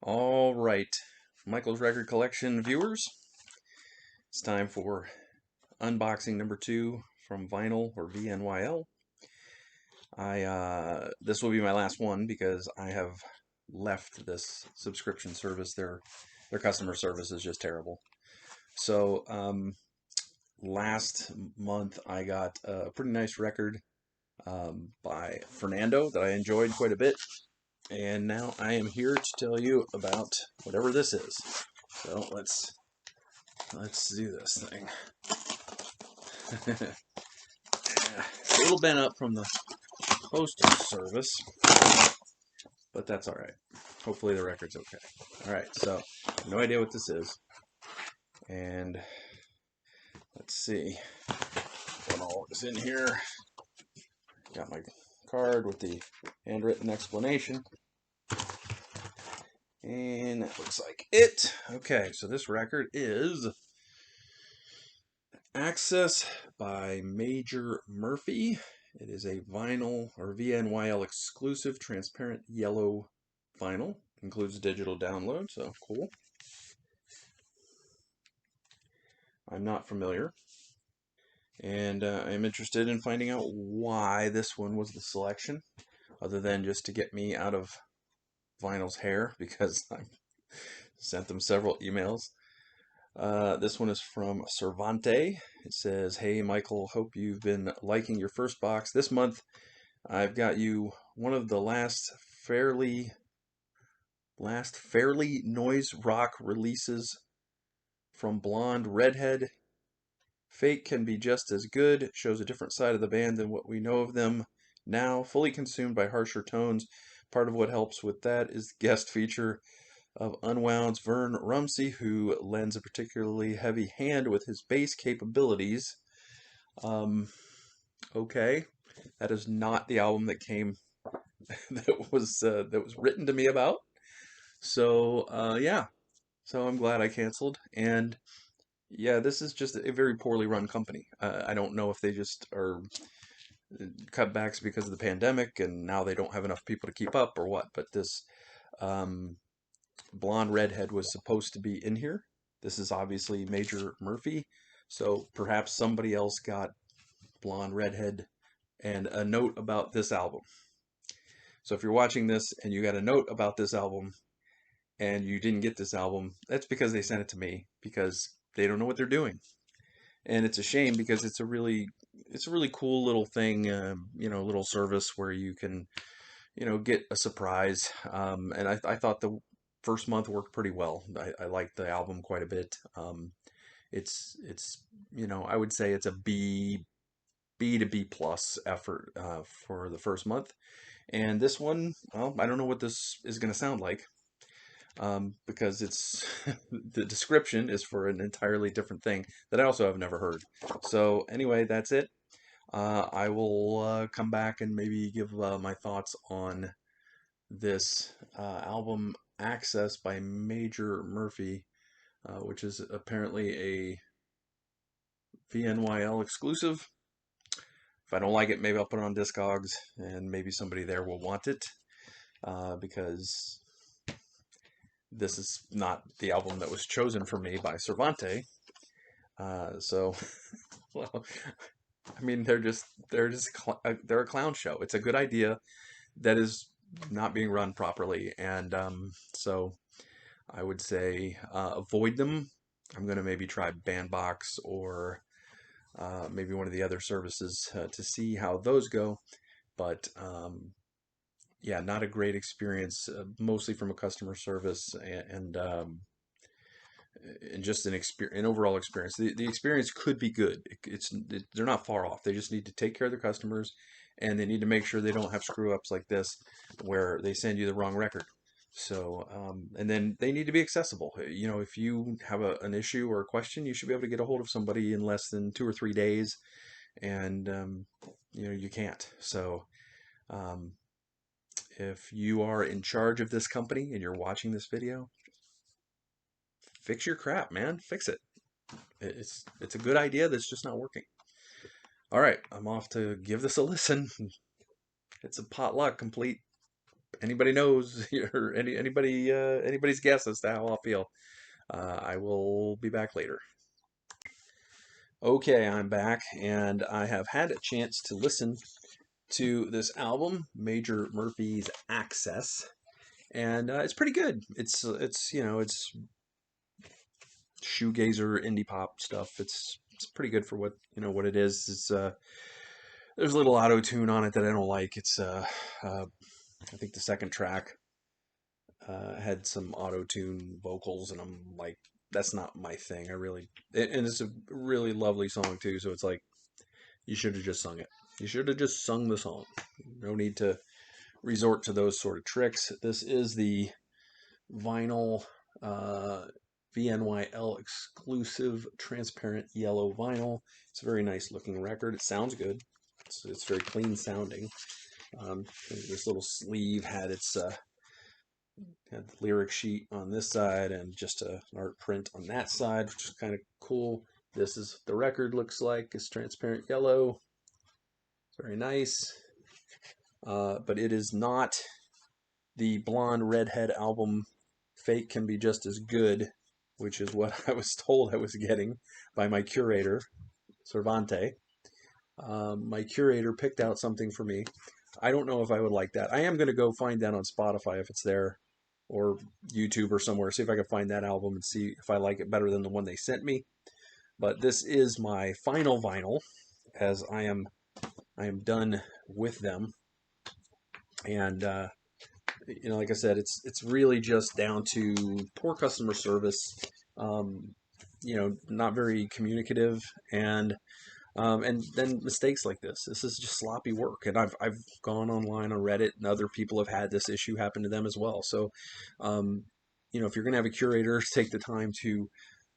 All right, Michael's Record Collection viewers, it's time for unboxing number 2 from Vinyl or VNYL. This will be my last one because I have left this subscription service. Their customer service is just terrible. So last month I got a pretty nice record by Fernando that I enjoyed quite a bit. And now I am here to tell you about whatever this is. So let's do this thing. A little bent up from the postal service, but that's all right. Hopefully the record's okay. All right, so no idea what this is, and let's see what all is in here. Got my card with the handwritten explanation, and that looks like it. Okay, so this record is Access by Major Murphy. It is a vinyl or VNYL exclusive transparent yellow vinyl. Includes digital download, so cool. I'm not familiar. And I'm interested in finding out why this one was the selection, other than just to get me out of vinyl's hair, because I sent them several emails. This one is from Cervante. It says, "Hey Michael, hope you've been liking your first box. This month I've got you one of the last fairly noise rock releases from Blonde Redhead. Fake can be just as good. Shows a different side of the band than what we know of them now. Fully consumed by harsher tones. Part of what helps with that is the guest feature of Unwound's Vern Rumsey, who lends a particularly heavy hand with his bass capabilities." Okay, that is not the album that came that was written to me about. So yeah, so I'm glad I canceled. And yeah, this is just a very poorly run company. I don't know if they just are cutbacks because of the pandemic and now they don't have enough people to keep up or what. But this Blonde Redhead was supposed to be in here. This is obviously Major Murphy, so perhaps somebody else got Blonde Redhead and a note about this album. So if you're watching this and you got a note about this album and you didn't get this album, that's because they sent it to me, because they don't know what they're doing. And it's a shame, because it's a really cool little thing, little service where you can, get a surprise. And I thought the first month worked pretty well. I liked the album quite a bit. It's I would say it's a B to B plus effort for the first month. And this one, well, I don't know what this is going to sound like, because it's the description is for an entirely different thing that I also have never heard. So anyway, that's it. I will come back and maybe give my thoughts on this album Access by Major Murphy, which is apparently a VNYL exclusive. If I don't like it, maybe I'll put it on Discogs, and maybe somebody there will want it, because this is not the album that was chosen for me by Cervante. So, well, I mean, they're a clown show. It's a good idea that is not being run properly, and so I would say avoid them. I'm going to maybe try Bandbox or maybe one of the other services to see how those go. But yeah, not a great experience, mostly from a customer service and just an overall experience. The experience could be good. They're not far off. They just need to take care of their customers, and they need to make sure they don't have screw ups like this where they send you the wrong record. So, and then they need to be accessible. If you have an issue or a question, you should be able to get a hold of somebody in less than 2 or 3 days, and you can't. So, if you are in charge of this company and you're watching this video, fix your crap, man. Fix it. It's a good idea that's just not working. All right, I'm off to give this a listen. It's a potluck complete. anybody knows or anybody's guess as to how I'll feel, I will be back later. Okay, I'm back, and I have had a chance to listen to this album, Major Murphy's Access, and it's pretty good. It's it's shoegazer indie pop stuff. It's pretty good for what it is. It's there's a little auto tune on it that I don't like. It's I think the second track had some auto tune vocals, and I'm like, that's not my thing. And it's a really lovely song too. So it's like you should have just sung it. You should have just sung the song. No need to resort to those sort of tricks. This is the vinyl uh, VNYL exclusive transparent yellow vinyl. It's a very nice looking record. It sounds good. It's very clean sounding. This little sleeve had the lyric sheet on this side and just an art print on that side, which is kind of cool. This is the record looks like. It's transparent yellow. It's very nice. But it is not the Blonde Redhead album Fake Can Be Just As Good, which is what I was told I was getting by my curator, Cervante. My curator picked out something for me. I don't know if I would like that. I am going to go find that on Spotify if it's there, or YouTube or somewhere, see if I can find that album and see if I like it better than the one they sent me. But this is my final vinyl, as I am done with them. And like I said, it's really just down to poor customer service, not very communicative, and then mistakes like this. This is just sloppy work, and I've gone online on Reddit, and other people have had this issue happen to them as well. So, if you're gonna have a curator take the time to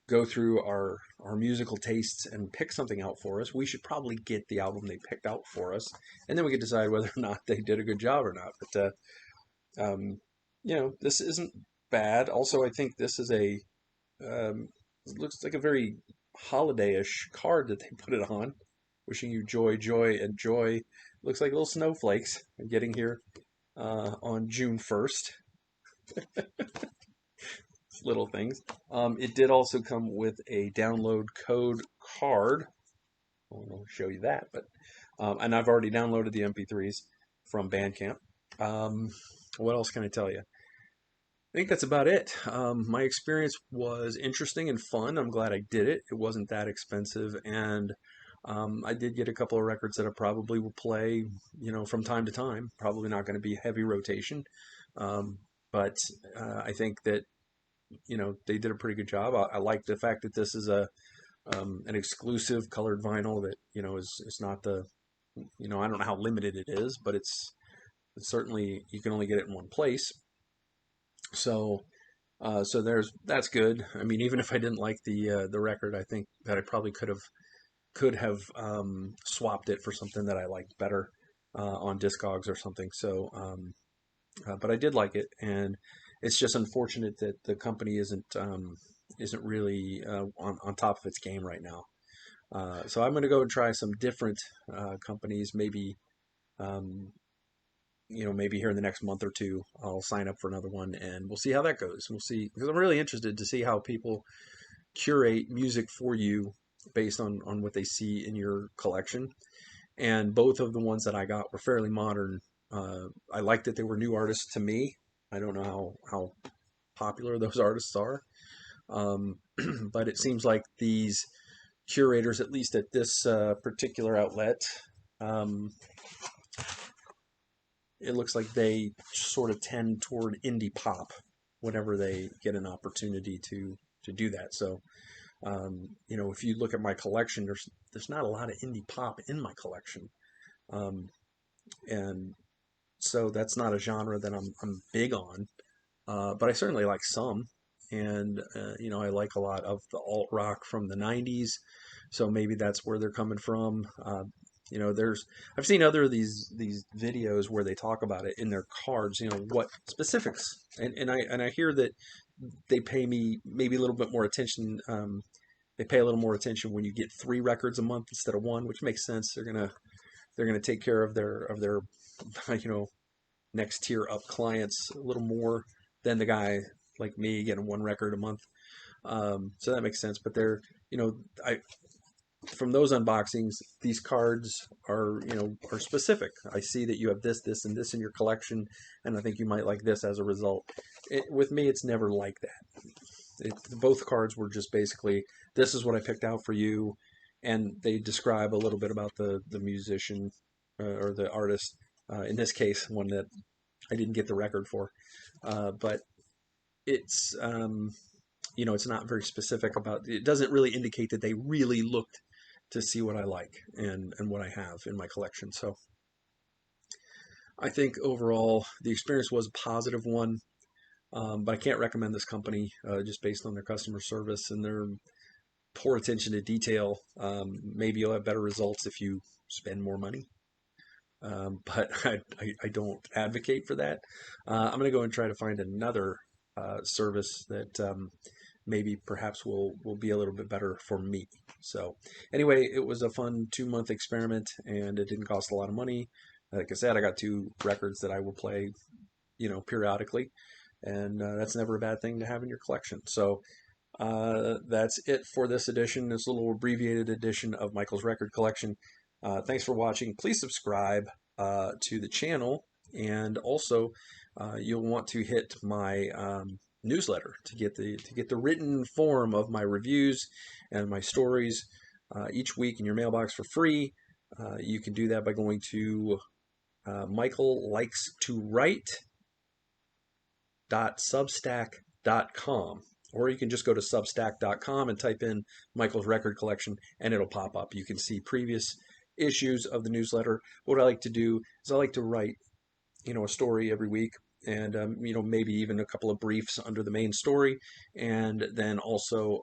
go through our musical tastes and pick something out for us, we should probably get the album they picked out for us, and then we can decide whether or not they did a good job or not. But this isn't bad. Also, I think this is it looks like a very holiday-ish card that they put it on. Wishing you joy, joy, and joy. Looks like little snowflakes getting here on June 1st. Little things. It did also come with a download code card. I'll show you that, but and I've already downloaded the MP3s from Bandcamp. What else can I tell you? I think that's about it. My experience was interesting and fun. I'm glad I did it. It wasn't that expensive, and I did get a couple of records that I probably will play, from time to time. Probably not going to be heavy rotation, but I think that they did a pretty good job. I like the fact that this is an exclusive colored vinyl that is not the I don't know how limited it is, but it's certainly you can only get it in one place. So that's good. I mean, even if I didn't like the record, I think that I probably could have swapped it for something that I liked better on Discogs or something. So, but I did like it, and it's just unfortunate that the company isn't really on top of its game right now. So I'm going to go and try some different companies. Maybe maybe here in the next month or two, I'll sign up for another one, and we'll see how that goes. We'll see, because I'm really interested to see how people curate music for you based on what they see in your collection. And both of the ones that I got were fairly modern. I liked that they were new artists to me. I don't know how popular those artists are, but it seems like these curators, at least at this particular outlet, um, it looks like they sort of tend toward indie pop whenever they get an opportunity to do that. So, if you look at my collection, there's not a lot of indie pop in my collection, and so that's not a genre that I'm big on. But I certainly like some, and I like a lot of the alt rock from the '90s. So maybe that's where they're coming from. I've seen other of these videos where they talk about it in their cards. What specifics, and I hear that they pay me maybe a little bit more attention. They pay a little more attention when you get 3 records a month instead of 1, which makes sense. They're gonna take care of their next tier up clients a little more than the guy like me getting one record a month. So that makes sense. But they're, I from those unboxings, these cards are, are specific. I see that you have this, this, and this in your collection, and I think you might like this as a result. With me, it's never like that. Both cards were just basically, this is what I picked out for you, and they describe a little bit about the musician or the artist. In this case, one that I didn't get the record for, but it's it's not very specific about. It doesn't really indicate that they really looked to see what I like and what I have in my collection. So I think overall the experience was a positive one. But I can't recommend this company just based on their customer service and their poor attention to detail. Maybe you'll have better results if you spend more money. But I don't advocate for that. I'm going to go and try to find another service that maybe perhaps will be a little bit better for me. So anyway, it was a fun 2-month experiment, and it didn't cost a lot of money. Like I said, I got 2 records that I will play, periodically, and that's never a bad thing to have in your collection. So that's it for this edition, this little abbreviated edition of Michael's Record Collection. Thanks for watching. Please subscribe to the channel, and also you'll want to hit my newsletter to get the written form of my reviews and my stories each week in your mailbox for free. You can do that by going to Michael Likes to Write.substack.com, or you can just go to substack.com and type in Michael's Record Collection, and it'll pop up. You can see previous issues of the newsletter. What I like to do is I like to write, a story every week, and maybe even a couple of briefs under the main story. And then also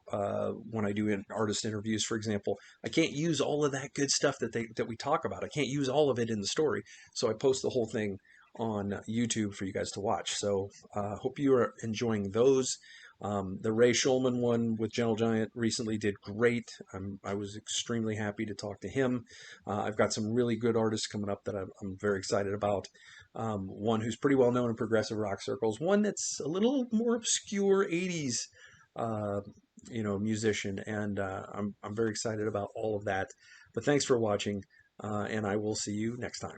when I do artist interviews, for example, I can't use all of that good stuff that we talk about. I can't use all of it in the story, so I post the whole thing on YouTube for you guys to watch. So hope you are enjoying those. The Ray Schulman one with Gentle Giant recently did great. I was extremely happy to talk to him. I've got some really good artists coming up that I'm very excited about. One who's pretty well known in progressive rock circles, one that's a little more obscure 80s musician, and I'm very excited about all of that. But thanks for watching, and I will see you next time.